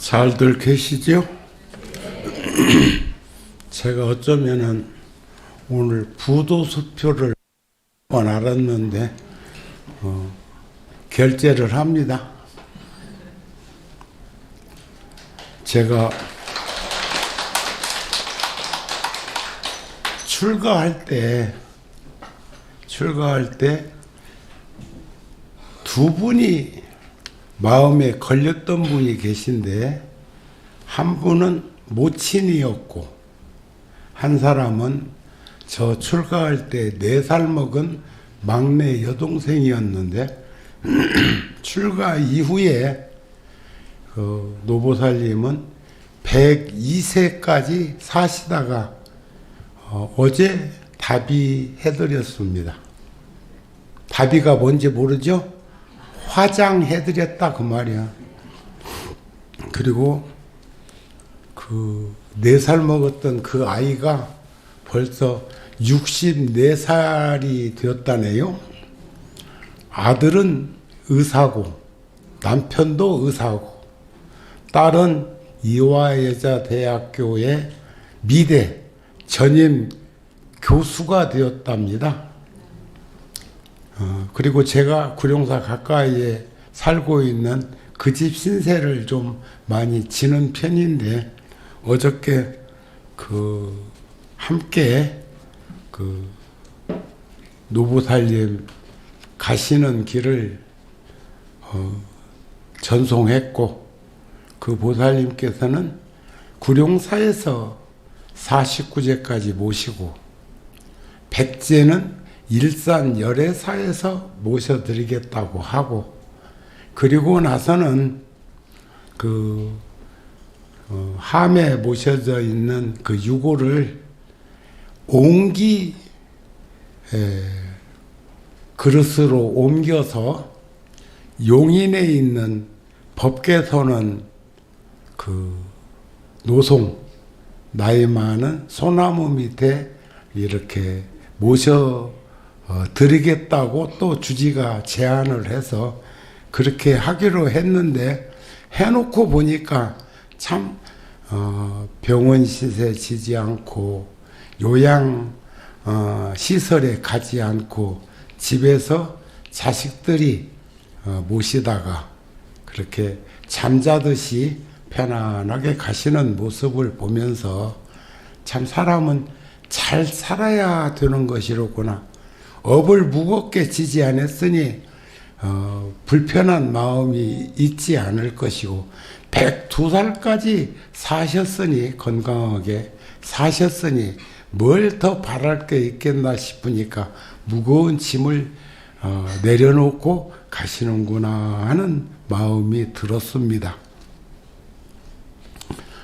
잘들 계시죠? 제가 어쩌면은 오늘 부도수표를 알았는데 결제를 합니다. 제가 출가할 때 두 분이 마음에 걸렸던 분이 계신데, 한 분은 모친이었고 한 사람은 저 출가할 때 4살 먹은 막내 여동생이었는데 출가 이후에 그 노보살님은 102세까지 사시다가 어제 답의해드렸습니다. 답의가 뭔지 모르죠? 화장해드렸다 그 말이야. 그리고 그 4살 먹었던 그 아이가 벌써 64살이 되었다네요. 아들은 의사고 남편도 의사고 딸은 이화여자대학교의 미대 전임 교수가 되었답니다. 그리고 제가 구룡사 가까이에 살고 있는 그 집 신세를 좀 많이 지는 편인데, 어저께 함께 노보살님 가시는 길을 전송했고, 그 보살님께서는 구룡사에서 49제까지 모시고 백제는 일산 열애사에서 모셔드리겠다고 하고, 그리고 나서는 함에 모셔져 있는 그 유고를 옹기 그릇으로 옮겨서 용인에 있는 법계소는 노송 나이 많은 소나무 밑에 이렇게 모셔 드리겠다고 또 주지가 제안을 해서 그렇게 하기로 했는데, 해놓고 보니까 참 병원 시세 지지 않고 요양 시설에 가지 않고 집에서 자식들이 모시다가 그렇게 잠자듯이 편안하게 가시는 모습을 보면서 참 사람은 잘 살아야 되는 것이로구나. 업을 무겁게 지지 않았으니 불편한 마음이 있지 않을 것이고, 102살까지 사셨으니, 건강하게 사셨으니 뭘 더 바랄 게 있겠나 싶으니까 무거운 짐을 내려놓고 가시는구나 하는 마음이 들었습니다.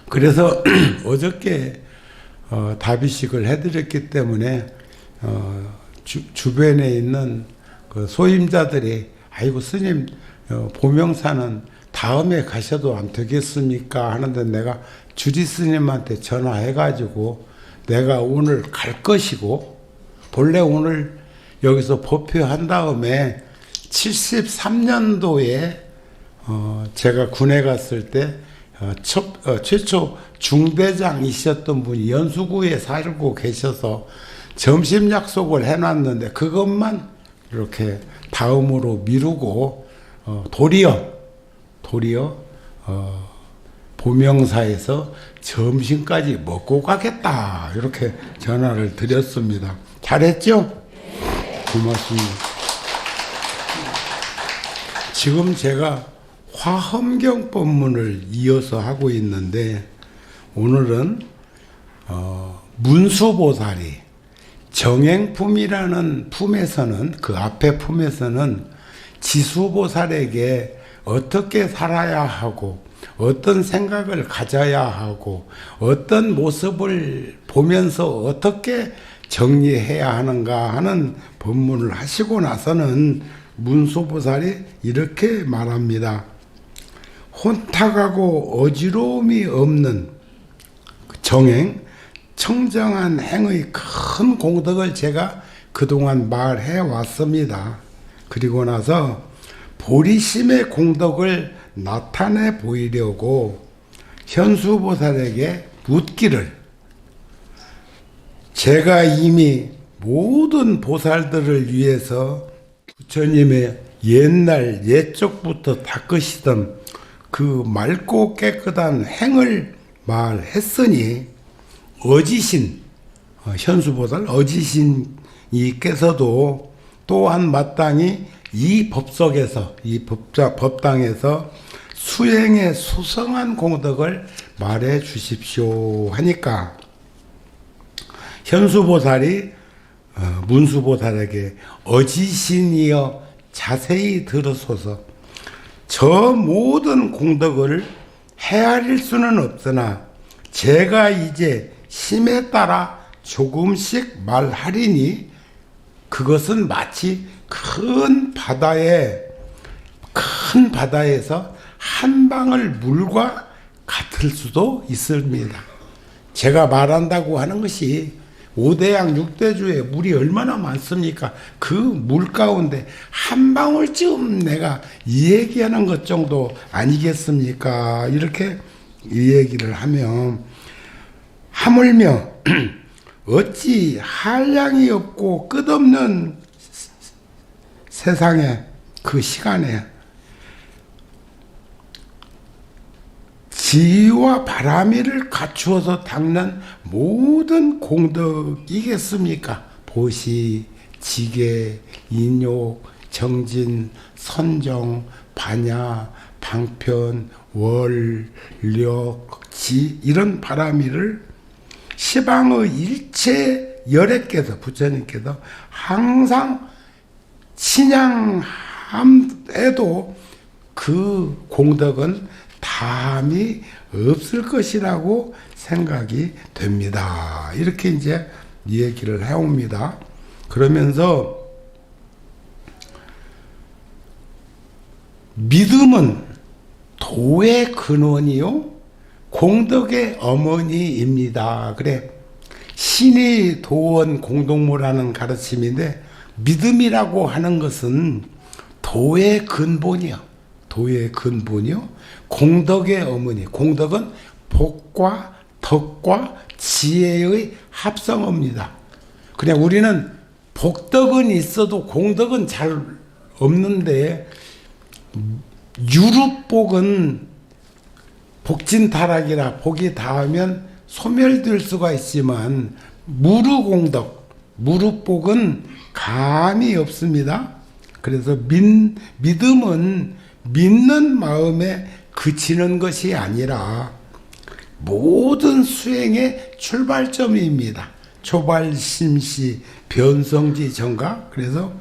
그래서 어저께 답의식을 해드렸기 때문에 주변에 있는 그 소임자들이 아이고 스님 보명사는 다음에 가셔도 안 되겠습니까 하는데, 내가 주지 스님한테 전화해가지고 내가 오늘 갈 것이고, 본래 오늘 여기서 법회한 다음에 73년도에 제가 군에 갔을 때 최초 중대장이셨던 분이 연수구에 살고 계셔서 점심 약속을 해놨는데 그것만 이렇게 다음으로 미루고 도리어 보명사에서 점심까지 먹고 가겠다 이렇게 전화를 드렸습니다. 잘했죠? 고맙습니다. 지금 제가 화엄경 법문을 이어서 하고 있는데, 오늘은 문수보살이 정행품이라는 품에서는, 그 앞에 품에서는 지수보살에게 어떻게 살아야 하고 어떤 생각을 가져야 하고 어떤 모습을 보면서 어떻게 정리해야 하는가 하는 법문을 하시고 나서는 문수보살이 이렇게 말합니다. 혼탁하고 어지러움이 없는 정행, 청정한 행의 큰 공덕을 제가 그동안 말해 왔습니다. 그리고 나서 보리심의 공덕을 나타내 보이려고 현수보살에게 묻기를, 제가 이미 모든 보살들을 위해서 부처님의 옛날 옛적부터 닦으시던 그 맑고 깨끗한 행을 말했으니 어지신 현수보살 어지신이께서도 또한 마땅히 이 법석에서 이 법당에서 수행의 수성한 공덕을 말해 주십시오 하니까 현수보살이 문수보살에게 어지신이여 자세히 들으소서. 저 모든 공덕을 헤아릴 수는 없으나 제가 이제 심에 따라 조금씩 말하리니 그것은 마치 큰 바다에서 한 방울 물과 같을 수도 있습니다. 제가 말한다고 하는 것이 5대양 6대주에 물이 얼마나 많습니까? 그 물 가운데 한 방울쯤 내가 이 얘기하는 것 정도 아니겠습니까? 이렇게 이 얘기를 하면, 하물며 어찌 한량이 없고 끝없는 세상에 그 시간에 지와 바람이를 갖추어서 닦는 모든 공덕이겠습니까? 보시, 지계, 인욕, 정진, 선정, 반야, 방편, 월, 력, 지 이런 바람이를 시방의 일체 열애께서 부처님께서 항상 신양함에도 그 공덕은 담이 없을 것이라고 생각이 됩니다. 이렇게 이제 얘기를 해옵니다. 그러면서 믿음은 도의 근원이요 공덕의 어머니입니다. 그래, 신이 도원 공동무라는 가르침인데 믿음이라고 하는 것은 도의 근본이요. 도의 근본이요 공덕의 어머니. 공덕은 복과 덕과 지혜의 합성어입니다. 그냥 우리는 복덕은 있어도 공덕은 잘 없는데, 유루복은 복진타락이라 복이 닿으면 소멸될 수가 있지만 무루공덕, 무루복은 감이 없습니다. 그래서 믿음은 믿는 마음에 그치는 것이 아니라 모든 수행의 출발점입니다. 초발심시 변성지 정각. 그래서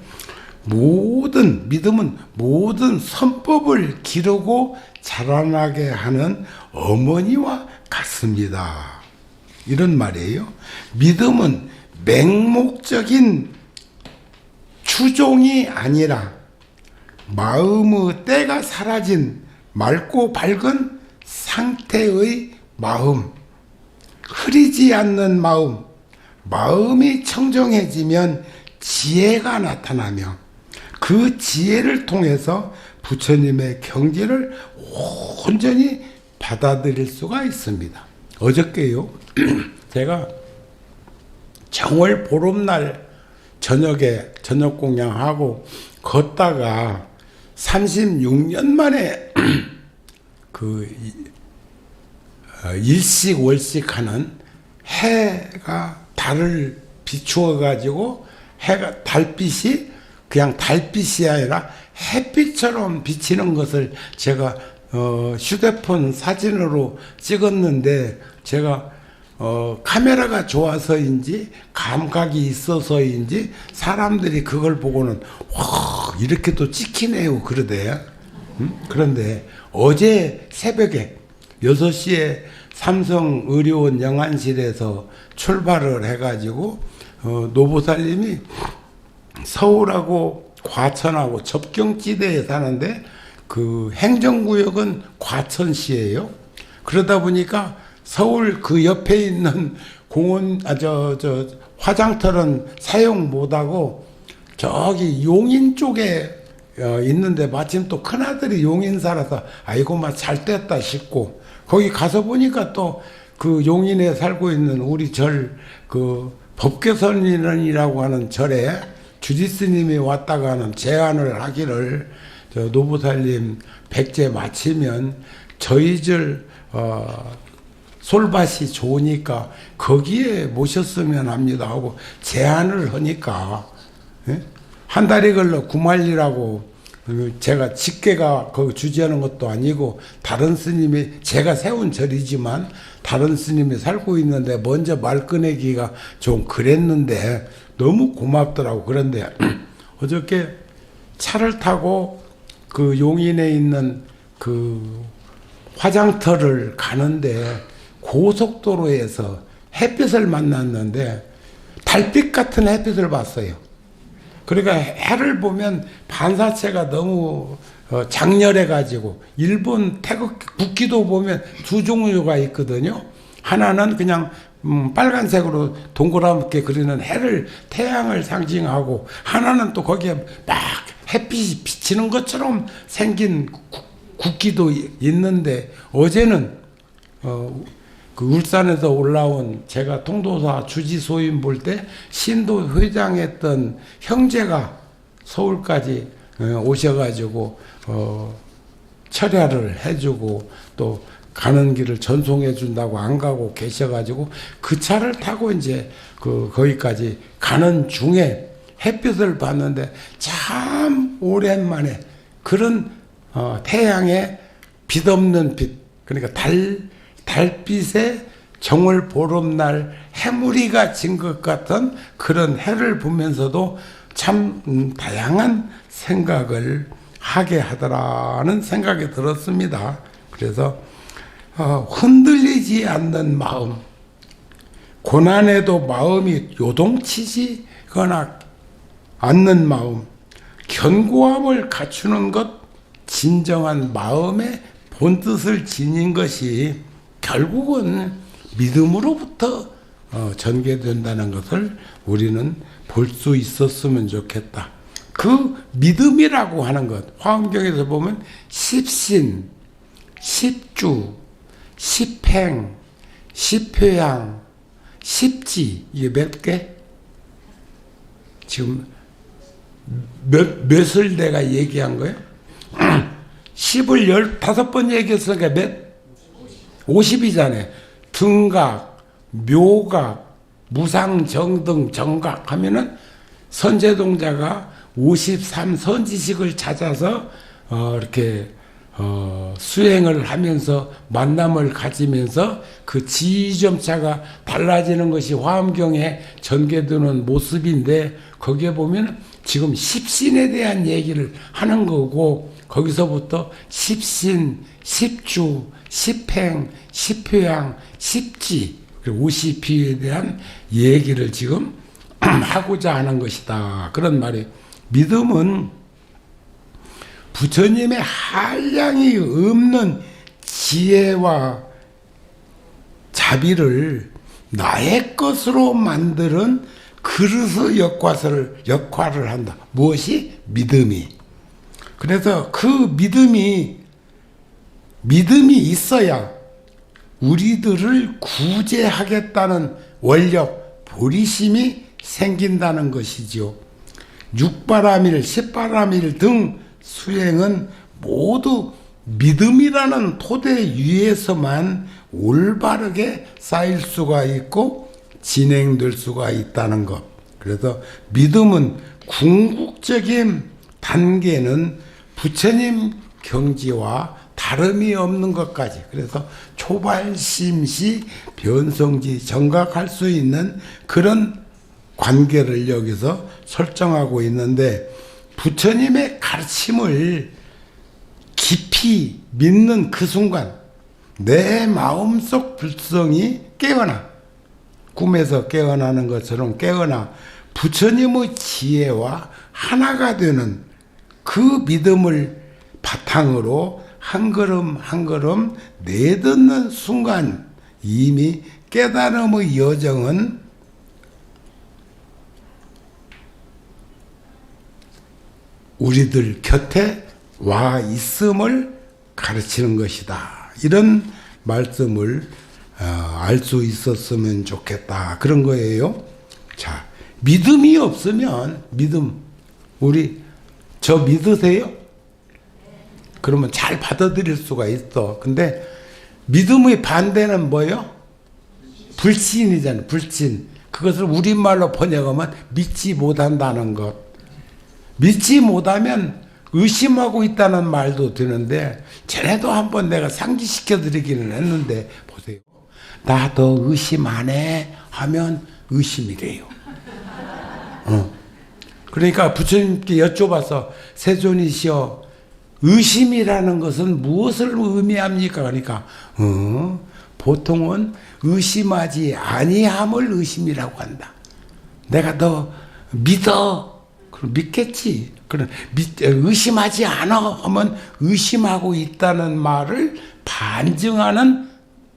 모든 믿음은 모든 선법을 기르고 자라나게 하는 어머니와 같습니다. 이런 말이에요. 믿음은 맹목적인 추종이 아니라 마음의 때가 사라진 맑고 밝은 상태의 마음, 흐리지 않는 마음, 마음이 청정해지면 지혜가 나타나며 그 지혜를 통해서 부처님의 경지를 온전히 받아들일 수가 있습니다. 어저께요, 제가 정월 보름날 저녁에 저녁 공양하고 걷다가 36년 만에 그 일식 월식 하는 해가 달을 비추어 가지고 해가 달빛이 그냥 달빛이 아니라 햇빛처럼 비치는 것을 제가 휴대폰 사진으로 찍었는데, 제가 카메라가 좋아서인지 감각이 있어서인지 사람들이 그걸 보고는 와, 이렇게 또 찍히네요 그러대요. 그런데 어제 새벽에 6시에 삼성의료원 영안실에서 출발을 해가지고 노보살님이 서울하고 과천하고 접경지대에 사는데 그 행정구역은 과천시예요. 그러다 보니까 서울 그 옆에 있는 공원, 화장터는 사용 못하고 저기 용인 쪽에 있는데 마침 또 큰아들이 용인사라서 아이고 막 잘 됐다 싶고, 거기 가서 보니까 또 그 용인에 살고 있는 우리 그 법계선인이라고 하는 절에 주지스님이 왔다가 하는 제안을 하기를, 저 노부살님 백제 마치면 저희 절 솔밭이 좋으니까 거기에 모셨으면 합니다 하고 제안을 하니까, 예? 한 달이 걸러 구말리라고, 제가 직계가 거기 주재하는 것도 아니고 다른 스님이, 제가 세운 절이지만 다른 스님이 살고 있는데 먼저 말 꺼내기가 좀 그랬는데 너무 고맙더라고. 그런데 어저께 차를 타고 그 용인에 있는 그 화장터를 가는데 고속도로에서 햇빛을 만났는데 달빛 같은 햇빛을 봤어요. 그러니까 해를 보면 반사체가 너무 장렬해가지고, 일본 태극 국기도 보면 두 종류가 있거든요. 하나는 그냥 빨간색으로 동그랗게 그리는 해를, 태양을 상징하고, 하나는 또 거기에 막 햇빛이 비치는 것처럼 생긴 국기도 있는데, 어제는 그 울산에서 올라온, 제가 통도사 주지소임 볼 때 신도 회장했던 형제가 서울까지 오셔가지고 철야를 해주고 또 가는 길을 전송해 준다고 안 가고 계셔가지고 그 차를 타고 이제 거기까지 가는 중에 햇빛을 봤는데 참 오랜만에 그런 태양의 빛 없는 빛, 그러니까 달빛에 정월 보름날 해무리가 진 것 같은 그런 해를 보면서도 참 다양한 생각을 하게 하더라는 생각이 들었습니다. 그래서 흔들리지 않는 마음, 고난에도 마음이 요동치지거나 않는 마음, 견고함을 갖추는 것, 진정한 마음의 본뜻을 지닌 것이 결국은 믿음으로부터 전개된다는 것을 우리는 볼 수 있었으면 좋겠다. 그 믿음이라고 하는 것, 화엄경에서 보면 십신, 십주, 십행, 십회양, 십지, 이게 몇 개? 지금 몇을 내가 얘기한 거예요? 10을 15번 얘기했으니까 몇? 50이잖아요. 등각, 묘각, 무상정등, 정각 하면은 선제동자가 53선지식을 찾아서 이렇게 수행을 하면서 만남을 가지면서 그 지점차가 달라지는 것이 화엄경에 전개되는 모습인데, 거기에 보면 지금 십신에 대한 얘기를 하는 거고, 거기서부터 십신, 십주, 십행, 십회양, 십지, 그리고 50피에 대한 얘기를 지금 하고자 하는 것이다. 그런 말이, 믿음은 부처님의 한량이 없는 지혜와 자비를 나의 것으로 만드는 그릇의 역할을 한다. 무엇이? 믿음이. 그래서 그 믿음이 있어야 우리들을 구제하겠다는 원력, 보리심이 생긴다는 것이죠. 육바라밀, 십바라밀 등 수행은 모두 믿음이라는 토대 위에서만 올바르게 쌓일 수가 있고 진행될 수가 있다는 것. 그래서 믿음은 궁극적인 단계는 부처님 경지와 다름이 없는 것까지, 그래서 초발심시 변성지 정각할 수 있는 그런 관계를 여기서 설정하고 있는데, 부처님의 가르침을 깊이 믿는 그 순간 내 마음속 불성이 깨어나, 꿈에서 깨어나는 것처럼 깨어나 부처님의 지혜와 하나가 되는 그 믿음을 바탕으로 한 걸음 한 걸음 내딛는 순간 이미 깨달음의 여정은 우리들 곁에 와 있음을 가르치는 것이다. 이런 말씀을 알 수 있었으면 좋겠다. 그런 거예요. 자, 믿음이 없으면 우리 저 믿으세요? 그러면 잘 받아들일 수가 있어. 근데 믿음의 반대는 뭐예요? 불신이잖아요. 불신. 그것을 우리말로 번역하면 믿지 못한다는 것. 믿지 못하면 의심하고 있다는 말도 드는데, 전에도 한번 내가 상기시켜 드리기는 했는데, 보세요. 나 더 의심 안 해? 하면 의심이래요. 그러니까 부처님께 여쭤봐서, 세존이시여, 의심이라는 것은 무엇을 의미합니까? 그러니까, 보통은 의심하지 아니함을 의심이라고 한다. 내가 너 믿어. 그럼 믿겠지. 그럼 의심하지 않아 하면 의심하고 있다는 말을 반증하는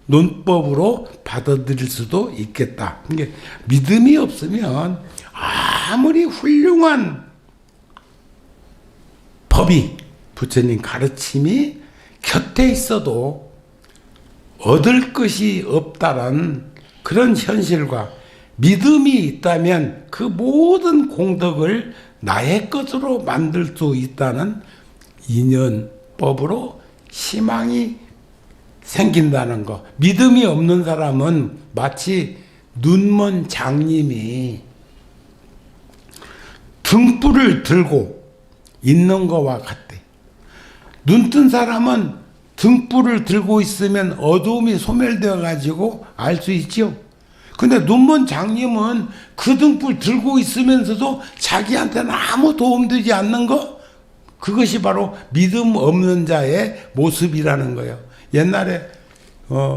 논법으로 받아들일 수도 있겠다. 그러니까 믿음이 없으면 아무리 훌륭한 법이, 부처님 가르침이 곁에 있어도 얻을 것이 없다는 그런 현실과, 믿음이 있다면 그 모든 공덕을 나의 것으로 만들 수 있다는 인연법으로 희망이 생긴다는 거. 믿음이 없는 사람은 마치 눈먼 장님이 등불을 들고 있는 것과 같대. 눈뜬 사람은 등불을 들고 있으면 어두움이 소멸되어 가지고 알 수 있죠. 근데 눈먼 장님은 그 등불 들고 있으면서도 자기한테는 아무 도움되지 않는 거, 그것이 바로 믿음 없는 자의 모습이라는 거예요. 옛날에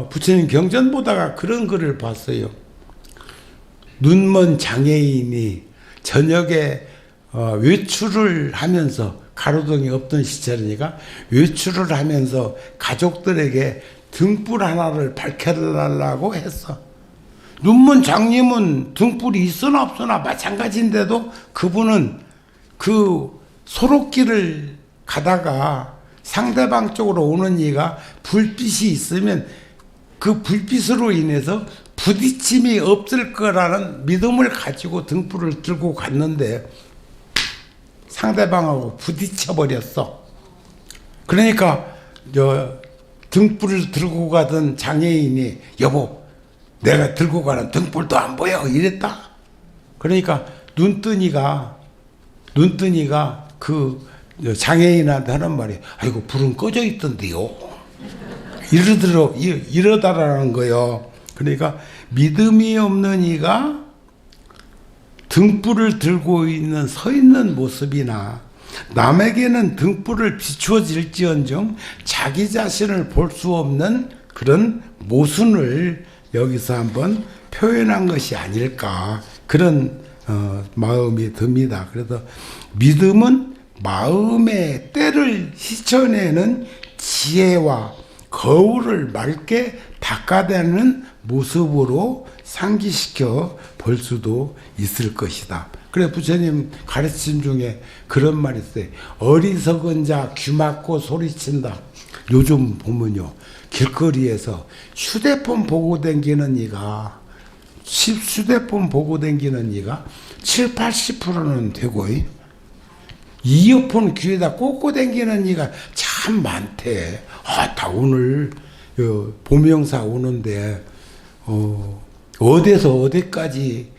부처님 경전 보다가 그런 글을 봤어요. 눈먼 장애인이 저녁에 외출을 하면서, 가로등이 없던 시절이니까 외출을 하면서 가족들에게 등불 하나를 밝혀달라고 했어. 눈먼 장님은 등불이 있으나 없으나 마찬가지인데도 그분은 그 소록길을 가다가 상대방 쪽으로 오는 이가 불빛이 있으면 그 불빛으로 인해서 부딪힘이 없을 거라는 믿음을 가지고 등불을 들고 갔는데 상대방하고 부딪혀 버렸어. 그러니까 등불을 들고 가던 장애인이, 여보, 내가 들고 가는 등불도 안 보여, 이랬다. 그러니까 눈뜨니가 그 장애인한테 하는 말이, 아이고 불은 꺼져 있던데요, 이러다라는 거요. 그러니까 믿음이 없는 이가 등불을 들고 서 있는 모습이나, 남에게는 등불을 비추어 질지언정 자기 자신을 볼 수 없는 그런 모순을 여기서 한번 표현한 것이 아닐까, 그런 마음이 듭니다. 그래서 믿음은 마음의 때를 씻어내는 지혜와 거울을 맑게 닦아내는 모습으로 상기시켜 볼 수도 있을 것이다. 그래 부처님 가르침 중에 그런 말이 있어요. 어리석은 자 귀 막고 소리친다. 요즘 보면요, 길거리에서 휴대폰 보고 다니는 이가 7, 80%는 되고, 이어폰 귀에다 꽂고 다니는 이가 참 많대. 다 오늘 보명사 오는데 어디서 어디까지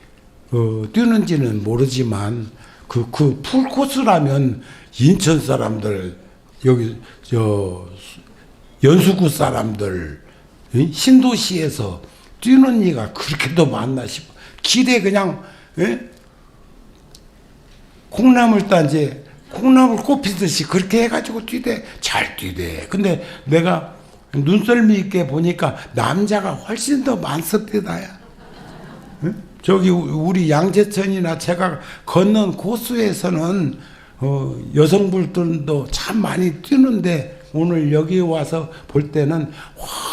뛰는지는 모르지만 그 풀코스라면 인천 사람들, 여기 연수구 사람들, 신도시에서 뛰는 이가 그렇게도 많나 싶어. 길에 그냥 콩나물 단지 콩나물 꼽히듯이 그렇게 해가지고 뛰대. 잘 뛰대. 근데 내가 눈썰미 있게 보니까 남자가 훨씬 더 많습니다야. 저기 우리 양재천이나 제가 걷는 코스에서는 여성분들도 참 많이 뛰는데, 오늘 여기 와서 볼 때는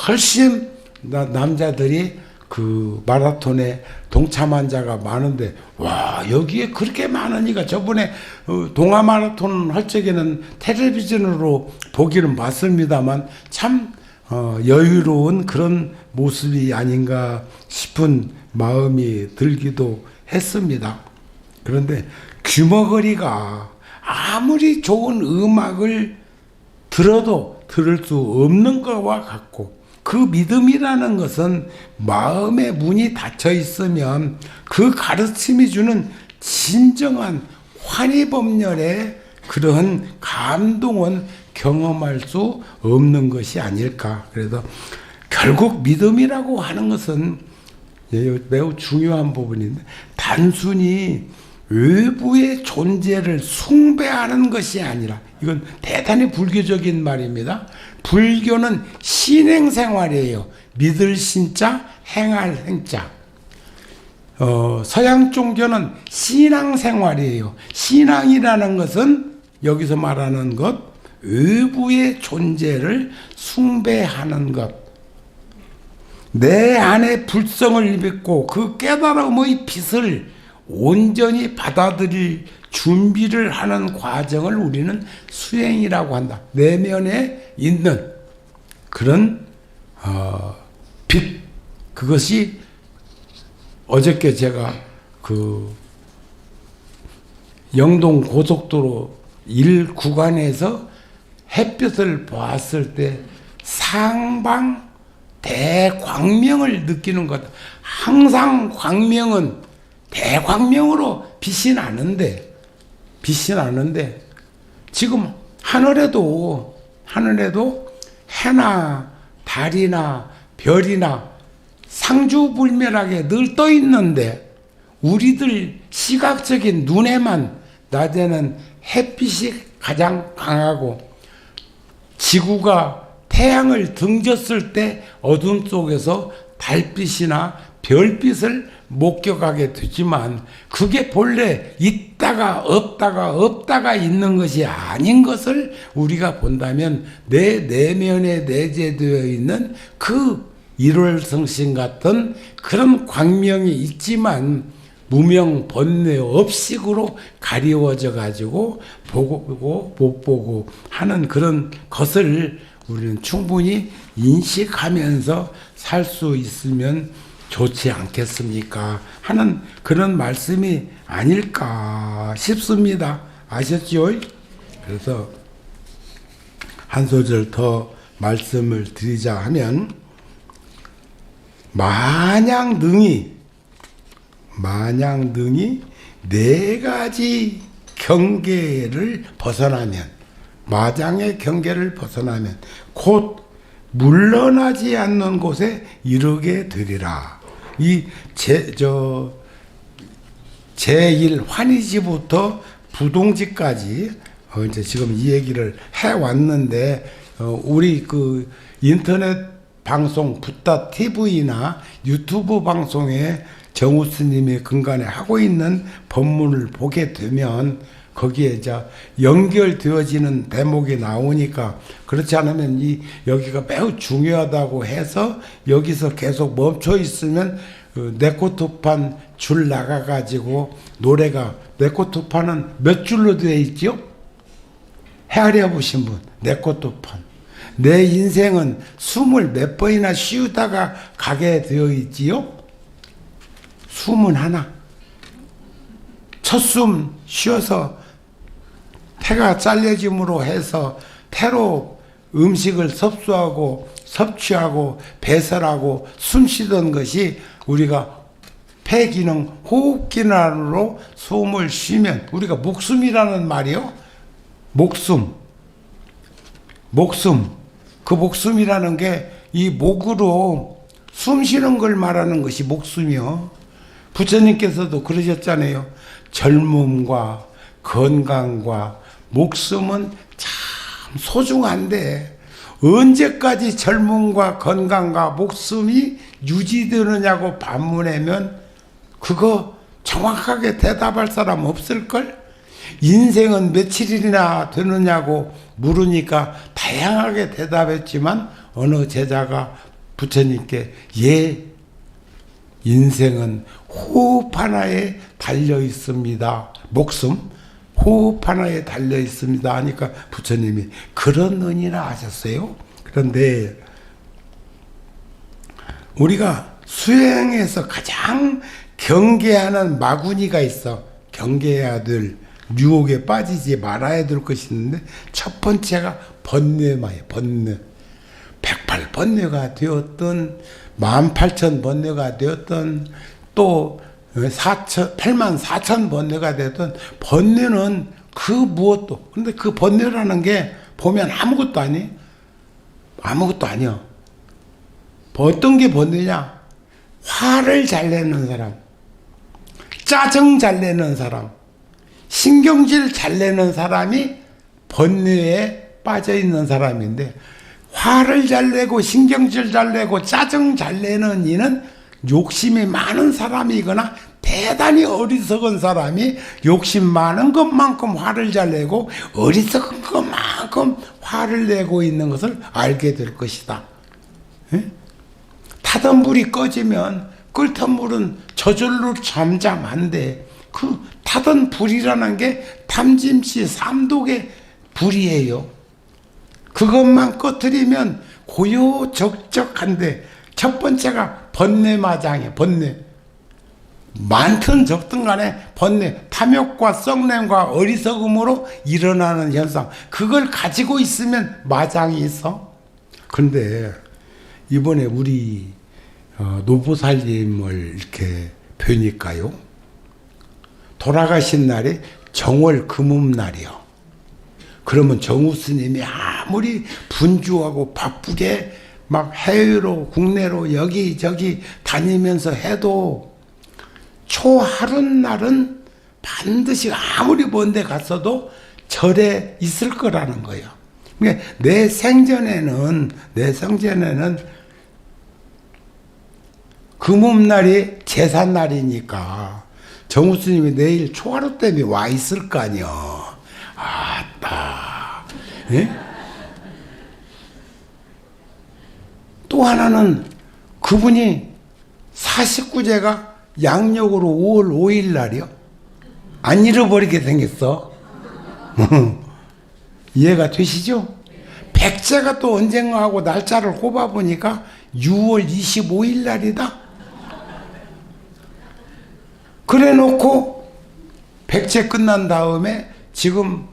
훨씬 남자들이 그 마라톤에 동참한 자가 많은데, 와, 여기에 그렇게 많으니까 저번에 동아 마라톤 할 적에는 텔레비전으로 보기는 봤습니다만 참 여유로운 그런 모습이 아닌가 싶은 마음이 들기도 했습니다. 그런데 귀머거리가 아무리 좋은 음악을 들어도 들을 수 없는 것과 같고, 그 믿음이라는 것은 마음의 문이 닫혀 있으면 그 가르침이 주는 진정한 환희법렬의 그런 감동은 경험할 수 없는 것이 아닐까. 그래서 결국 믿음이라고 하는 것은 매우 중요한 부분인데, 단순히 외부의 존재를 숭배하는 것이 아니라, 이건 대단히 불교적인 말입니다. 불교는 신행생활이에요. 믿을 신자, 행할 행자. 서양 종교는 신앙생활이에요. 신앙이라는 것은 여기서 말하는 것, 외부의 존재를 숭배하는 것. 내 안에 불성을 믿고 그 깨달음의 빛을 온전히 받아들일 준비를 하는 과정을 우리는 수행이라고 한다. 내면에 있는 그런 빛, 그것이 어저께 제가 그 영동 고속도로 1구간에서 햇빛을 보았을 때 상방 대광명을 느끼는 것. 항상 광명은 대광명으로 빛이 나는데 지금 하늘에도 해나 달이나 별이나 상주불멸하게 늘 떠 있는데, 우리들 시각적인 눈에만 낮에는 햇빛이 가장 강하고, 지구가 태양을 등졌을 때 어둠 속에서 달빛이나 별빛을 목격하게 되지만, 그게 본래 있다가 없다가 있는 것이 아닌 것을 우리가 본다면, 내 내면에 내재되어 있는 그 일월성신 같은 그런 광명이 있지만 무명 번뇌 업식으로 가리워져 가지고 보고 못 보고 하는 그런 것을 우리는 충분히 인식하면서 살 수 있으면 좋지 않겠습니까? 하는 그런 말씀이 아닐까 싶습니다. 아셨죠? 그래서 한 소절 더 말씀을 드리자 하면, 마냥 능히 네 가지 경계를 벗어나면, 마장의 경계를 벗어나면 곧 물러나지 않는 곳에 이르게 되리라. 이 제1 환희지부터 부동지까지 이제 지금 이 얘기를 해 왔는데, 우리 그 인터넷 방송 붓다 TV나 유튜브 방송에 정우 스님이 근간에 하고 있는 법문을 보게 되면 거기에 이제 연결되어지는 대목이 나오니까, 그렇지 않으면 여기가 매우 중요하다고 해서 여기서 계속 멈춰 있으면 네코토판 줄 나가가지고 노래가, 네코토판은 몇 줄로 되어 있죠? 헤아려 보신 분, 네코토판. 내 인생은 숨을 몇 번이나 쉬우다가 가게 되어 있지요? 숨은 하나. 첫 숨 쉬어서 태가 잘려짐으로 해서 태로 음식을 섭취하고 배설하고 숨 쉬던 것이 우리가 폐 기능, 호흡 기능으로 숨을 쉬면, 우리가 목숨이라는 말이요. 목숨. 그 목숨이라는 게 이 목으로 숨 쉬는 걸 말하는 것이 목숨이요. 부처님께서도 그러셨잖아요. 젊음과 건강과 목숨은 참 소중한데, 언제까지 젊음과 건강과 목숨이 유지되느냐고 반문하면 그거 정확하게 대답할 사람 없을걸? 인생은 며칠이나 되느냐고 물으니까 다양하게 대답했지만, 어느 제자가 부처님께 인생은 호흡 하나에 달려 있습니다. 목숨 호흡 하나에 달려 있습니다 하니까 부처님이 그런 의미라 하셨어요. 그런데 우리가 수행에서 가장 경계하는 마구니가 있어. 경계해야 될, 유혹에 빠지지 말아야 될 것이 있는데 첫 번째가 번뇌마예요. 번뇌. 108번뇌가 되었던 18,000번뇌가 되었던 또 84,000번뇌가 되었던 번뇌는 그 무엇도, 근데 그 번뇌라는 게 보면 아무것도 아니, 아무것도 아니야. 어떤 게 번뇌냐? 화를 잘 내는 사람, 짜증 잘 내는 사람, 신경질 잘 내는 사람이 번뇌에 빠져 있는 사람인데, 화를 잘 내고 신경질 잘 내고 짜증 잘 내는 이는 욕심이 많은 사람이거나 대단히 어리석은 사람이 욕심 많은 것만큼 화를 잘 내고 어리석은 것만큼 화를 내고 있는 것을 알게 될 것이다. 에? 타던 불이 꺼지면 끓던 물은 저절로 잠잠한데 그 타던 불이라는 게 탐짐시 삼독의 불이에요. 그것만 꺼뜨리면 고요적적한데 첫 번째가 번뇌마장이에요. 번뇌. 많든 적든 간에 번뇌, 탐욕과 썩냄과 어리석음으로 일어나는 현상, 그걸 가지고 있으면 마장이 있어. 그런데 이번에 우리 노보살님을 이렇게 뵈니까요, 돌아가신 날이 정월 금음날이요. 그러면 정우 스님이 아무리 분주하고 바쁘게 막 해외로 국내로 여기저기 다니면서 해도 초 하룻날은 반드시 아무리 먼 데 갔어도 절에 있을 거라는 거예요. 그러니까 내 생전에는 금음날이 제삿날이니까 정우 스님이 내일 초하루 때문에 와 있을 거 아니요. 아따. 예? 또 하나는 그분이 49제가 양력으로 5월 5일 날이요. 안 잃어버리게 생겼어. 이해가 되시죠? 백제가 또 언젠가 하고 날짜를 꼽아보니까 6월 25일 날이다. 그래 놓고 백제 끝난 다음에 지금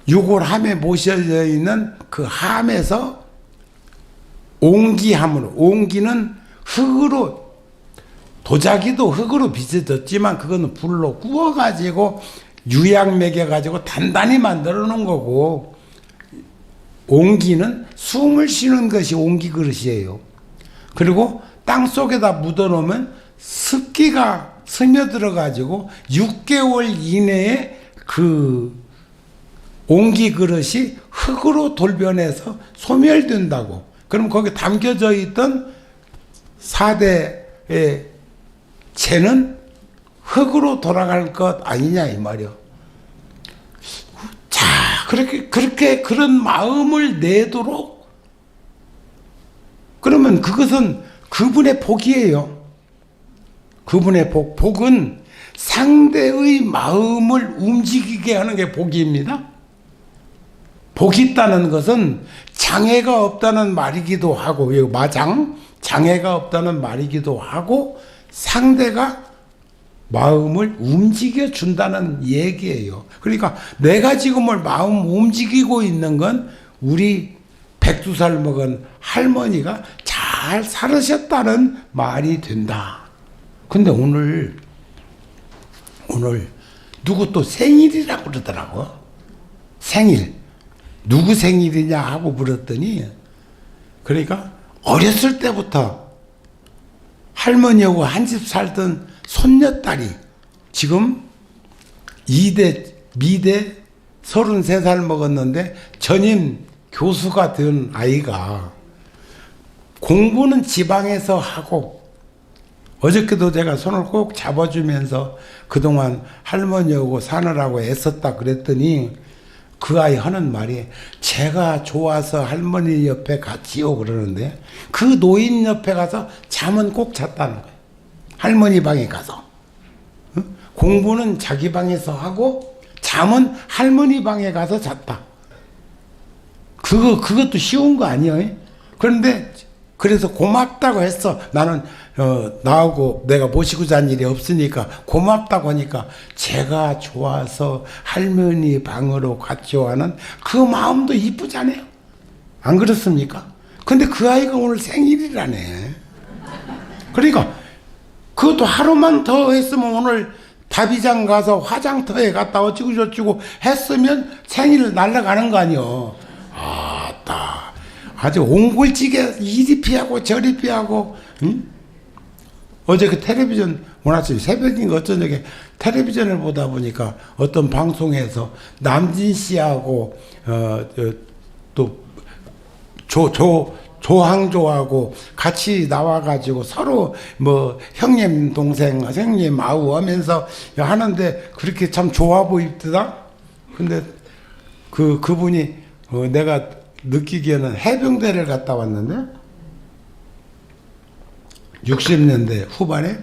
6월 함에 모셔져 있는 그 함에서 옹기함으로, 옹기는 흙으로, 도자기도 흙으로 빚어졌지만 그거는 불로 구워가지고 유약 먹여가지고 단단히 만들어 놓은 거고, 옹기는 숨을 쉬는 것이 옹기 그릇이에요. 그리고 땅 속에다 묻어 놓으면 습기가 스며들어 가지고 6개월 이내에 그 옹기 그릇이 흙으로 돌변해서 소멸된다고. 그럼 거기 담겨져 있던 4대의 재는 흙으로 돌아갈 것 아니냐 이 말이요. 자, 그렇게 그런 마음을 내도록, 그러면 그것은 그분의 복이에요. 그분의 복. 복은 상대의 마음을 움직이게 하는 게 복입니다. 복이 있다는 것은 장애가 없다는 말이기도 하고, 마장, 장애가 없다는 말이기도 하고, 상대가 마음을 움직여 준다는 얘기예요. 그러니까 내가 지금을 마음 움직이고 있는 건 우리 102살 먹은 할머니가 잘 살으셨다는 말이 된다. 근데 오늘 누구 또 생일이라고 그러더라고. 생일. 누구 생일이냐 하고 물었더니, 그러니까 어렸을 때부터 할머니하고 한 집 살던 손녀딸이 지금 미대 33살 먹었는데 전임 교수가 된 아이가 공부는 지방에서 하고, 어저께도 제가 손을 꼭 잡아주면서 그동안 할머니하고 사느라고 애썼다 그랬더니 그 아이 하는 말이, 제가 좋아서 할머니 옆에 갔지요 그러는데 그 노인 옆에 가서 잠은 꼭 잤다는 거예요. 할머니 방에 가서. 공부는 자기 방에서 하고 잠은 할머니 방에 가서 잤다. 그것도 쉬운 거 아니에요. 그런데 그래서 고맙다고 했어. 나는 나하고 내가 모시고 잔 일이 없으니까 고맙다고 하니까 제가 좋아서 할머니 방으로 갔죠 하는 그 마음도 이쁘잖아요. 안 그렇습니까? 근데 그 아이가 오늘 생일이라네. 그러니까 그것도 하루만 더 했으면 오늘 다비장 가서 화장터에 갔다 어찌고 저찌고 했으면 생일 날아가는 거 아니요. 아따 아주 옹골찌개 이리 피하고 저리 피하고. 응? 어제 그 텔레비전 원하지 새벽인가 어쩐 적에 텔레비전을 보다 보니까 어떤 방송에서 남진 씨하고 또 조항조하고 같이 나와가지고 서로 뭐 형님 동생 형님 아우 하면서 하는데 그렇게 참 좋아 보이더라. 근데 그분이 내가 느끼기에는 해병대를 갔다 왔는데 60년대 후반에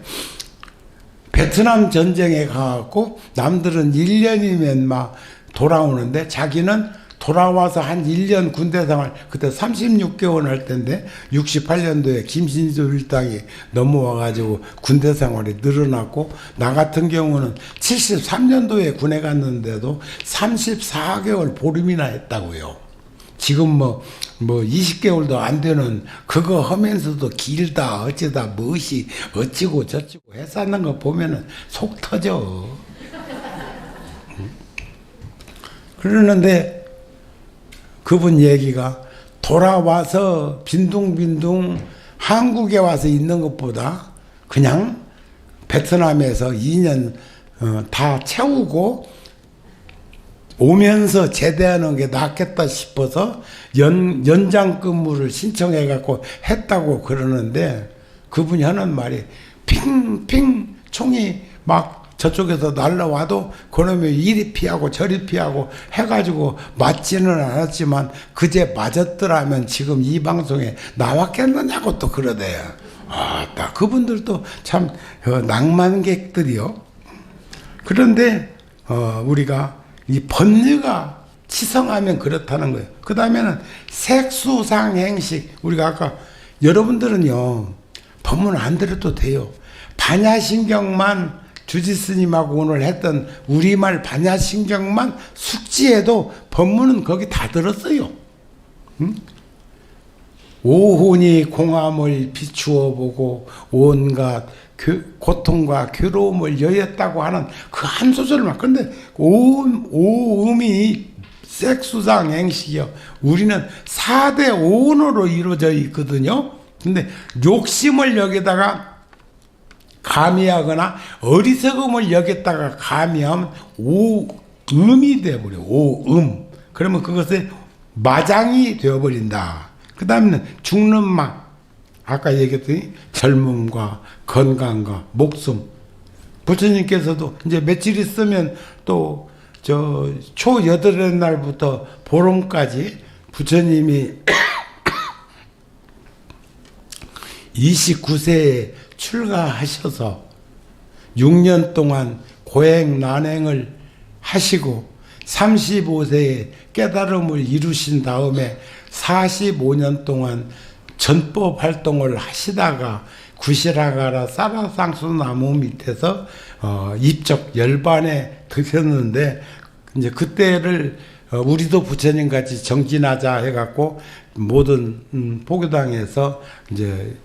베트남 전쟁에 가갖고 남들은 1년이면 막 돌아오는데 자기는 돌아와서 한 1년 군대 생활, 그때 36개월 할 텐데 68년도에 김신조 일당이 넘어와가지고 군대 생활이 늘어났고 나 같은 경우는 73년도에 군에 갔는데도 34개월 보름이나 했다고요. 지금 뭐 20개월도 안 되는 그거 하면서도 길다 어쩌다 무엇이 어찌고 저찌고 했었는 거 보면은 속 터져. 그러는데 그분 얘기가 돌아와서 빈둥빈둥 한국에 와서 있는 것보다 그냥 베트남에서 2년 다 채우고 오면서 제대하는 게 낫겠다 싶어서 연장 근무를 신청해 갖고 했다고 그러는데 그분이 하는 말이 핑핑 총이 막 저쪽에서 날라와도 그놈이 이리 피하고 저리 피하고 해가지고 맞지는 않았지만 그제 맞았더라면 지금 이 방송에 나왔겠느냐고 또 그러대요. 딱 그분들도 참 낭만객들이요. 그런데 우리가 이 법리가 치성하면 그렇다는 거예요. 그 다음에는 색수상행식. 우리가 아까 여러분들은요 법문 안 들어도 돼요. 반야신경만 주지스님하고 오늘 했던 우리말 반야신경만 숙지해도 법문은 거기 다 들었어요. 응? 오혼이 공함을 비추어 보고 온갖 고통과 괴로움을 여였다고 하는 그 한 소절만. 근데 오음이 색수상행식이요. 우리는 4대 오온으로 이루어져 있거든요. 근데 욕심을 여기다가 가미하거나 어리석음을 여겼다가 가미하면 오음이 되어버려. 오음. 그러면 그것에 마장이 되어버린다. 그 다음에는 죽는 막. 아까 얘기했더니 젊음과 건강과 목숨. 부처님께서도 이제 며칠 있으면 또 초 8의 날부터 보름까지 부처님이 29세에 출가하셔서 6년 동안 고행 난행을 하시고 35세에 깨달음을 이루신 다음에 45년 동안 전법 활동을 하시다가 구시라가라 사라상수 나무 밑에서 입적 열반에 드셨는데 이제 그때를 우리도 부처님 같이 정진하자 해갖고 모든 포교당에서 이제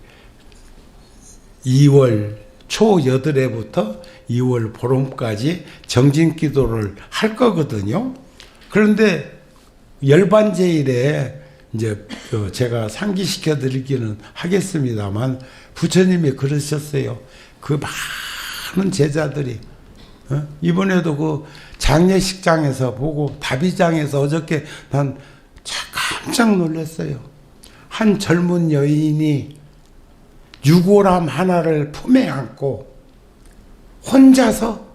2월 초 8회부터 2월 보름까지 정진 기도를 할 거거든요. 그런데 열반제일에 이제 제가 상기시켜 드리기는 하겠습니다만 부처님이 그러셨어요. 그 많은 제자들이 이번에도 그 장례식장에서 보고 다비장에서 어저께 난 깜짝 놀랐어요. 한 젊은 여인이 유골함 하나를 품에 안고 혼자서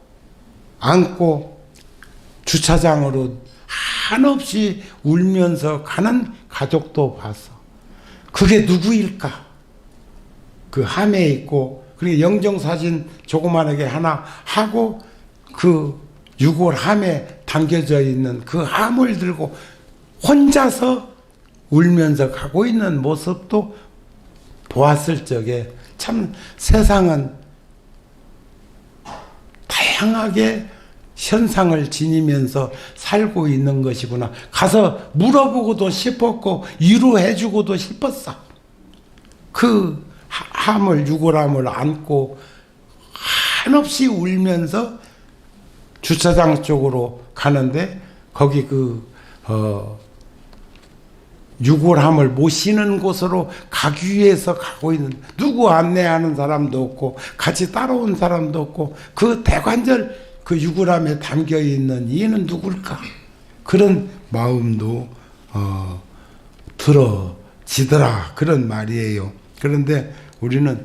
안고 주차장으로 한없이 울면서 가는 가족도 봤어. 그게 누구일까? 그 함에 있고 그리고 영정사진 조그만하게 하나 하고 그 유골함에 담겨져 있는 그 함을 들고 혼자서 울면서 가고 있는 모습도 보았을 적에 참 세상은 다양하게 현상을 지니면서 살고 있는 것이구나. 가서 물어보고도 싶었고 위로해주고도 싶었어. 그 함을 유골함을 안고 한없이 울면서 주차장 쪽으로 가는데 거기 유골함을 모시는 곳으로 가기 위해서 가고 있는, 누구 안내하는 사람도 없고 같이 따라온 사람도 없고 그 대관절 그 유골함에 담겨 있는 이는 누굴까? 그런 마음도 들어지더라, 그런 말이에요. 그런데 우리는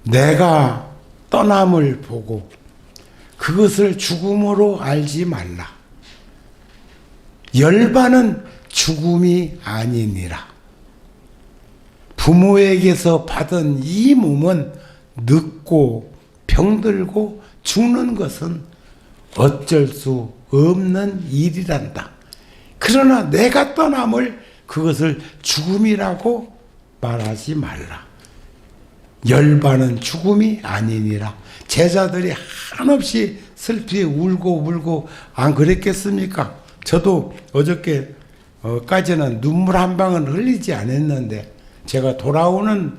내가 떠남을 보고 그것을 죽음으로 알지 말라. 열반은 죽음이 아니니라. 부모에게서 받은 이 몸은 늙고 병들고 죽는 것은 어쩔 수 없는 일이란다. 그러나 내가 떠남을 그것을 죽음이라고 말하지 말라. 열반은 죽음이 아니니라. 제자들이 한없이 슬피 울고 안 그랬겠습니까? 저도 어저께까지는 눈물 한 방은 흘리지 않았는데 제가 돌아오는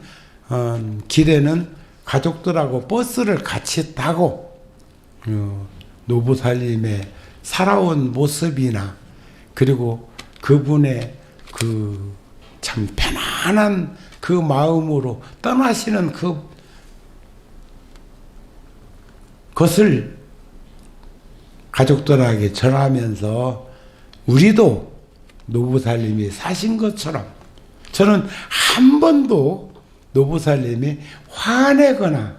길에는 가족들하고 버스를 같이 타고 노부살님의 살아온 모습이나 그리고 그분의 그 참 편안한 그 마음으로 떠나시는 그것을 가족들에게 전하면서 우리도 노부살님이 사신 것처럼 저는 한 번도 노부살님이 화내거나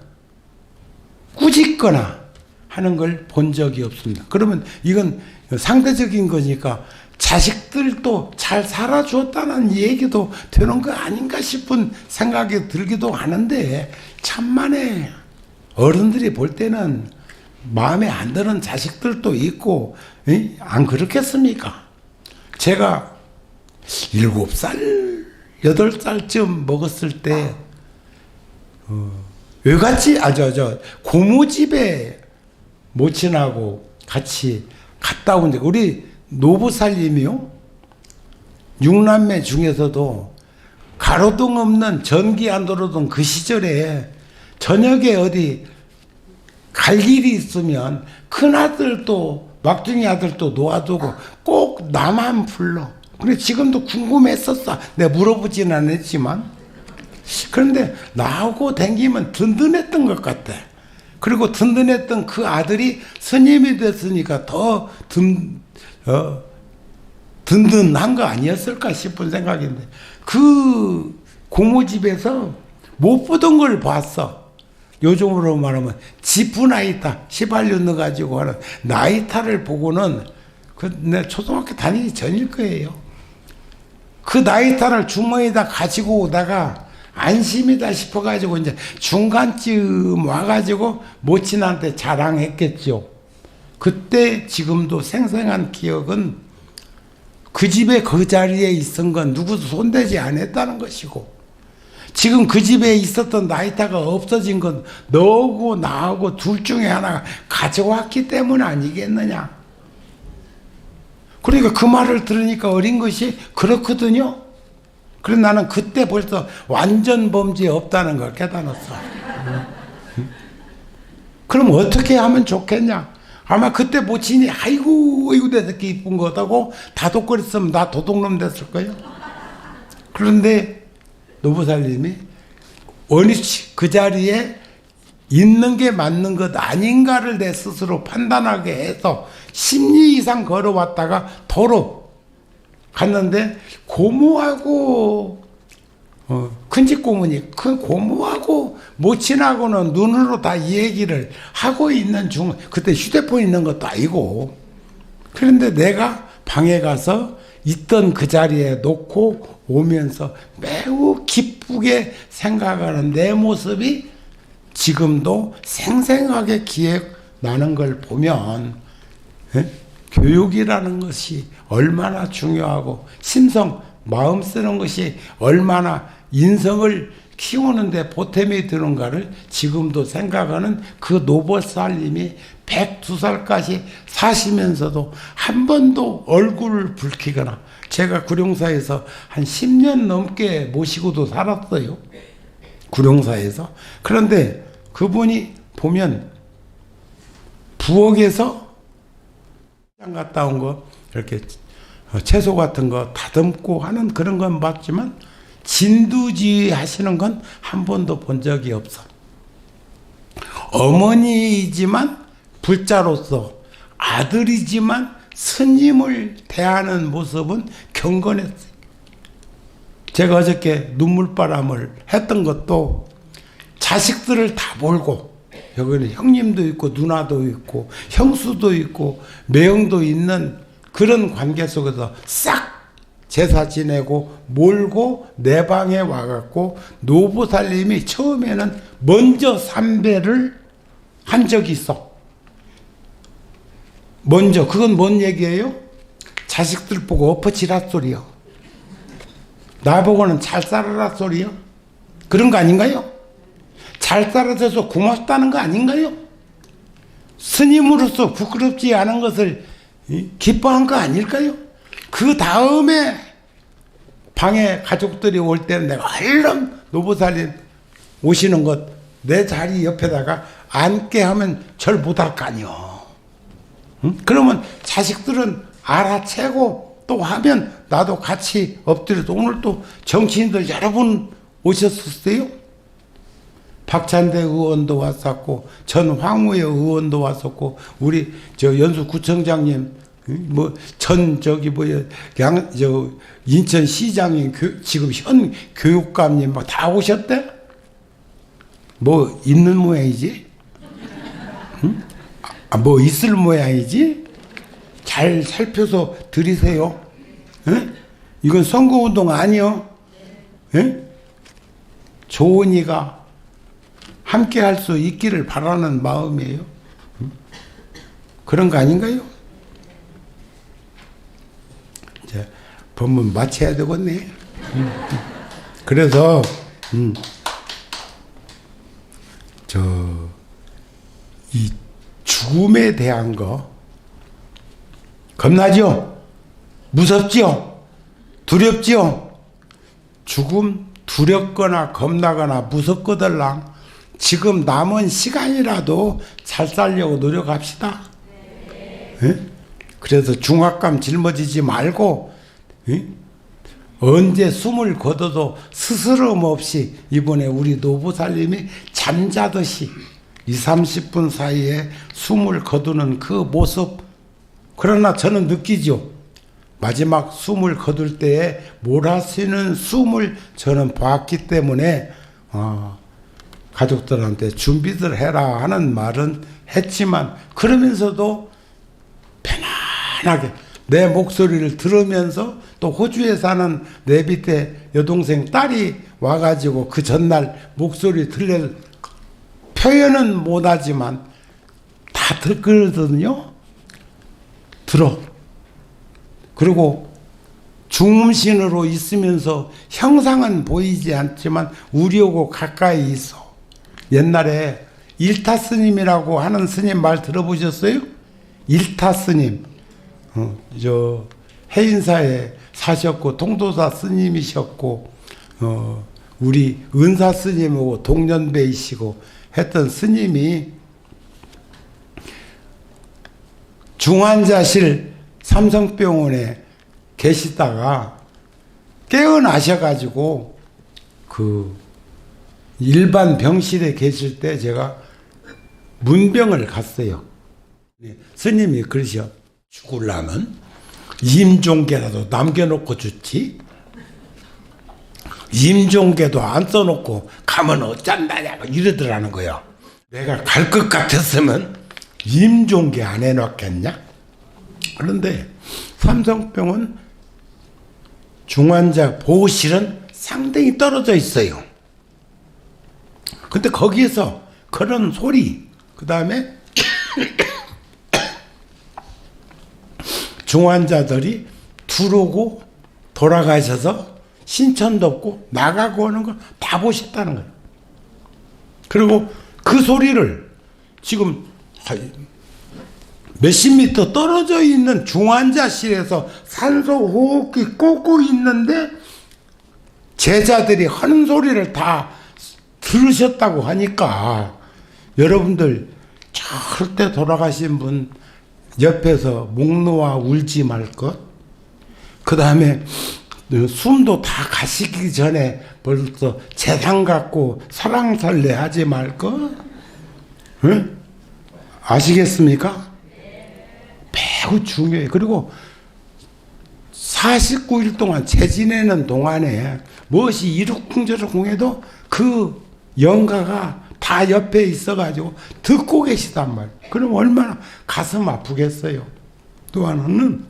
꾸짖거나 하는 걸 본 적이 없습니다. 그러면 이건 상대적인 거니까 자식들도 잘 살아줬다는 얘기도 되는 거 아닌가 싶은 생각이 들기도 하는데 참만에 어른들이 볼 때는 마음에 안 드는 자식들도 있고 안 그렇겠습니까? 제가 7살, 8살쯤 먹었을 때 외갓집, 고모집에 모친하고 같이 갔다 온 적, 우리 노부살님이요, 6남매 중에서도 가로등 없는, 전기 안 들어오던 그 시절에 저녁에 어디 갈 일이 있으면 큰아들도 막둥이 아들도 놓아두고 꼭 나만 불러. 그래, 지금도 궁금했었어. 내가 물어보지는 않았지만. 그런데 나하고 댕기면 든든했던 것 같아. 그리고 든든했던 그 아들이 스님이 됐으니까 더 든든한 거 아니었을까 싶은 생각인데, 그 고모집에서 못 보던 걸 봤어. 요즘으로 말하면 지푸나이타, 시발년 넣어가지고 하는 나이타를 보고는 내 초등학교 다니기 전일 거예요. 그 나이타를 주머니에다 가지고 오다가 안심이다 싶어가지고 이제 중간쯤 와가지고 모친한테 자랑했겠죠. 그때 지금도 생생한 기억은 그 집에 그 자리에 있은 건 누구도 손대지 않았다는 것이고, 지금 그 집에 있었던 나이타가 없어진 건 너하고 나하고 둘 중에 하나가 가져왔기 때문 아니겠느냐. 그러니까 그 말을 들으니까 어린 것이 그렇거든요. 그래서 나는 그때 벌써 완전 범죄 없다는 걸 깨달았어. 그럼 어떻게 하면 좋겠냐. 아마 그때 모친이 아이고 내새끼 이쁜 거다고 다독거렸으면 나 도둑놈 됐을 거예요. 그런데 노부살님이 원위치 그 자리에 있는 게 맞는 것 아닌가를 내 스스로 판단하게 해서 10리 이상 걸어왔다가 도로 갔는데 고모하고 큰집 고모니 큰 고모하고 모친하고는 눈으로 다 얘기를 하고 있는 중, 그때 휴대폰 있는 것도 아니고, 그런데 내가 방에 가서 있던 그 자리에 놓고 오면서 매우 기쁘게 생각하는 내 모습이 지금도 생생하게 기억나는 걸 보면 교육이라는 것이 얼마나 중요하고 심성, 마음 쓰는 것이 얼마나 인성을 키우는데 보탬이 되는가를 지금도 생각하는 그 노보살님이 102살까지 사시면서도 한 번도 얼굴을 붉히거나, 제가 구룡사에서 한 10년 넘게 모시고도 살았어요. 구룡사에서. 그런데 그분이 보면 부엌에서 장 갔다 온 거 이렇게 채소 같은 거 다듬고 하는 그런 건 봤지만 진두지휘 하시는 건 한 번도 본 적이 없어. 어머니이지만 불자로서, 아들이지만 스님을 대하는 모습은 경건했어요. 제가 어저께 눈물바람을 했던 것도 자식들을 다 몰고, 여기는 형님도 있고 누나도 있고 형수도 있고 매형도 있는 그런 관계 속에서 싹 제사 지내고 몰고 내 방에 와갖고 노보살님이 처음에는 먼저 삼배를 한 적이 있어. 먼저. 그건 뭔 얘기예요? 자식들 보고 엎어치라 소리요. 나보고는 잘 살아라 소리요. 그런 거 아닌가요? 잘 살아줘서 고맙다는 거 아닌가요? 스님으로서 부끄럽지 않은 것을 기뻐한 거 아닐까요? 그 다음에 방에 가족들이 올 때는 내가 얼른 노보살님 오시는 것 내 자리 옆에다가 앉게 하면 절 못할 거 아니요. 응? 그러면 자식들은 알아채고 또 하면 나도 같이 엎드려서, 오늘 또 정치인들 여러분 오셨었어요? 박찬대 의원도 왔었고, 전 황우여 의원도 왔었고, 우리 저 연수구청장님, 뭐 전 저기 뭐야 저 인천시장님, 지금 현 교육감님 막 다 오셨대. 뭐 있는 모양이지? 응? 뭐 있을 모양이지? 잘 살펴서 드리세요. 응? 이건 선거운동 아니요. 응? 좋은 이가 함께 할 수 있기를 바라는 마음이에요. 응? 그런 거 아닌가요? 이제 법문 마쳐야 되겠네. 그래서 이 죽음에 대한 거 겁나죠? 무섭죠? 두렵죠? 죽음 두렵거나 겁나거나 무섭거들랑 지금 남은 시간이라도 잘 살려고 노력합시다. 네. 그래서 중압감 짊어지지 말고, 네? 언제 숨을 거둬도 스스럼 없이 이번에 우리 노보살님이 잠자듯이 20-30분 사이에 숨을 거두는 그 모습, 그러나 저는 느끼죠. 마지막 숨을 거둘 때에 몰아쉬는 숨을 저는 봤기 때문에 가족들한테 준비들 해라 하는 말은 했지만, 그러면서도 편안하게 내 목소리를 들으면서, 또 호주에 사는 내 밑에 여동생 딸이 와가지고 그 전날 목소리 들려, 표현은 못하지만 다 듣거든요. 들어. 그리고 중음신으로 있으면서 형상은 보이지 않지만 우리하고 가까이 있어. 옛날에 일타 스님이라고 하는 스님 말 들어보셨어요? 일타 스님. 저 해인사에 사셨고 통도사 스님이셨고, 우리 은사 스님하고 동년배이시고 했던 스님이 중환자실 삼성병원에 계시다가 깨어나셔가지고 그 일반 병실에 계실 때 제가 문병을 갔어요. 스님이 그러셔. 죽으려면 임종계라도 남겨놓고 죽지, 임종계도 안 써놓고 가면 어쩐다냐고 이러더라는 거야. 내가 갈 것 같았으면 임종계 안 해놨겠냐? 그런데 삼성병원 중환자 보호실은 상당히 떨어져 있어요. 근데 거기에서 그런 소리, 그 다음에 중환자들이 들어오고 돌아가셔서 신천도 없고 나가고 오는 걸 다 보셨다는 거예요. 그리고 그 소리를 지금 몇십 미터 떨어져 있는 중환자실에서 산소 호흡기 꽂고 있는데 제자들이 하는 소리를 다 들으셨다고 하니까 여러분들 절대 돌아가신 분 옆에서 목 놓아 울지 말 것. 그 다음에 숨도 다 가시기 전에 벌써 재산 갖고 사랑설레 하지 말 것. 응? 아시겠습니까? 매우 중요해요. 그리고 49일 동안 재지내는 동안에 무엇이 이룩쿵저룩쿵 해도 그 영가가 다 옆에 있어가지고 듣고 계시단 말이에요. 그럼 얼마나 가슴 아프겠어요. 또 하나는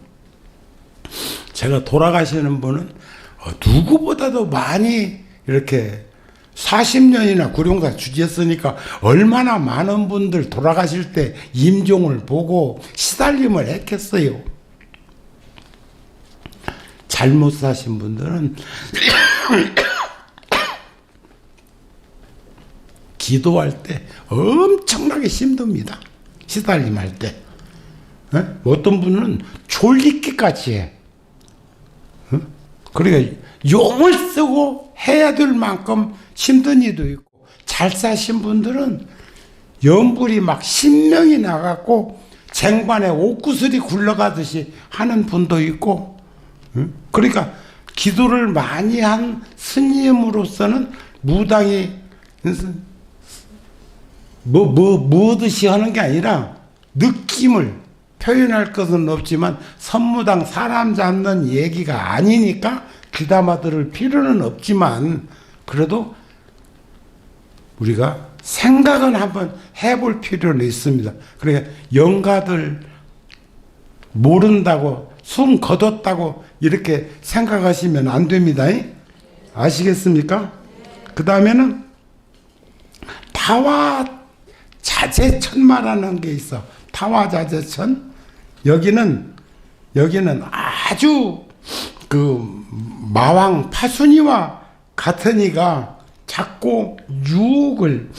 제가 돌아가시는 분은 누구보다도 많이 이렇게 40년이나 구룡사 주지했으니까 얼마나 많은 분들 돌아가실 때 임종을 보고 시달림을 했겠어요. 잘못 사신 분들은 기도할 때 엄청나게 힘듭니다. 시달림할 때. 어떤 분은 졸리기까지 해. 그러니까 용을 쓰고 해야 될 만큼 힘든 이도 있고, 잘 사신 분들은 연불이 막 신명이 나갖고 쟁반에 옷구슬이 굴러가듯이 하는 분도 있고, 그러니까 기도를 많이 한 스님으로서는 무당이 뭐듯이 하는 게 아니라 느낌을 표현할 것은 없지만 선무당 사람 잡는 얘기가 아니니까 귀담아 들을 필요는 없지만 그래도 우리가 생각은 한번 해볼 필요는 있습니다. 그러니까 영가들 모른다고 숨 거뒀다고 이렇게 생각하시면 안 됩니다. 아시겠습니까? 그 다음에는 타화자재천마라는 게 있어. 타화자재천. 여기는 아주 그 마왕 파순이와 같은 이가 자꾸 유혹을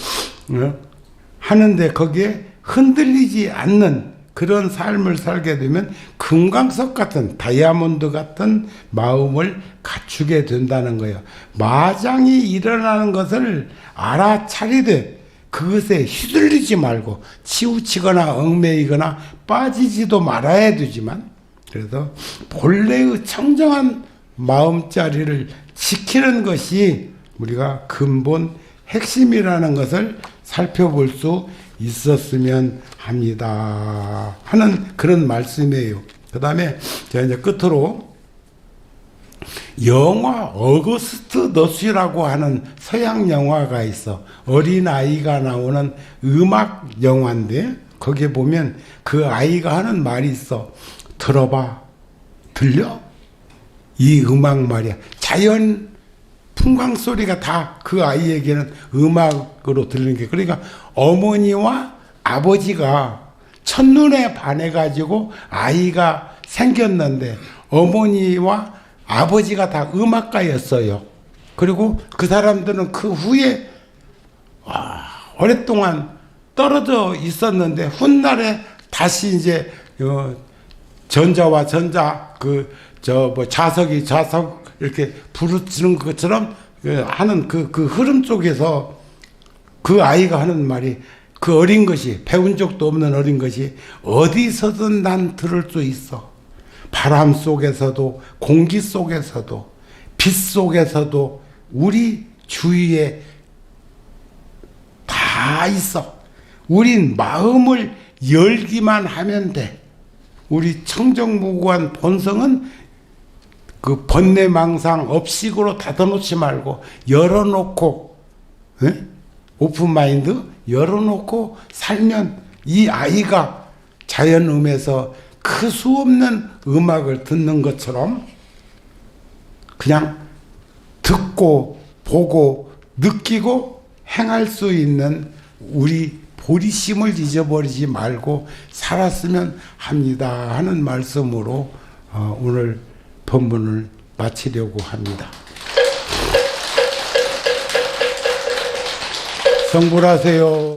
하는데 거기에 흔들리지 않는 그런 삶을 살게 되면 금강석 같은 다이아몬드 같은 마음을 갖추게 된다는 거예요. 마장이 일어나는 것을 알아차리되 그것에 휘둘리지 말고 치우치거나 얽매이거나 빠지지도 말아야 되지만, 그래서 본래의 청정한 마음자리를 지키는 것이 우리가 근본 핵심이라는 것을 살펴볼 수 있었으면 합니다 하는 그런 말씀이에요. 그 다음에 제가 이제 끝으로 영화 어거스트 너시라고 하는 서양 영화가 있어. 어린아이가 나오는 음악 영화인데 거기에 보면 그 아이가 하는 말이 있어. 들어봐. 들려? 이 음악 말이야. 자연 풍광 소리가 다 그 아이에게는 음악으로 들리는 게, 그러니까 어머니와 아버지가 첫눈에 반해가지고 아이가 생겼는데 어머니와 아버지가 다 음악가였어요. 그리고 그 사람들은 그 후에 오랫동안 떨어져 있었는데 훗날에 다시 이제 전자와 전자 자석이 자석 이렇게 부르짖는 것처럼 하는 그 흐름 속에서 그 아이가 하는 말이, 그 어린 것이, 배운 적도 없는 어린 것이 어디서든 난 들을 수 있어. 바람 속에서도 공기 속에서도 빛 속에서도 우리 주위에 다 있어. 우린 마음을 열기만 하면 돼. 우리 청정무구한 본성은 그 번뇌망상 업식으로 닫아놓지 말고 열어놓고, 오픈마인드 열어놓고 살면 이 아이가 자연음에서 그 수 없는 음악을 듣는 것처럼 그냥 듣고 보고 느끼고 행할 수 있는 우리 보리심을 잊어버리지 말고 살았으면 합니다 하는 말씀으로 오늘 본문을 마치려고 합니다. 성불하세요.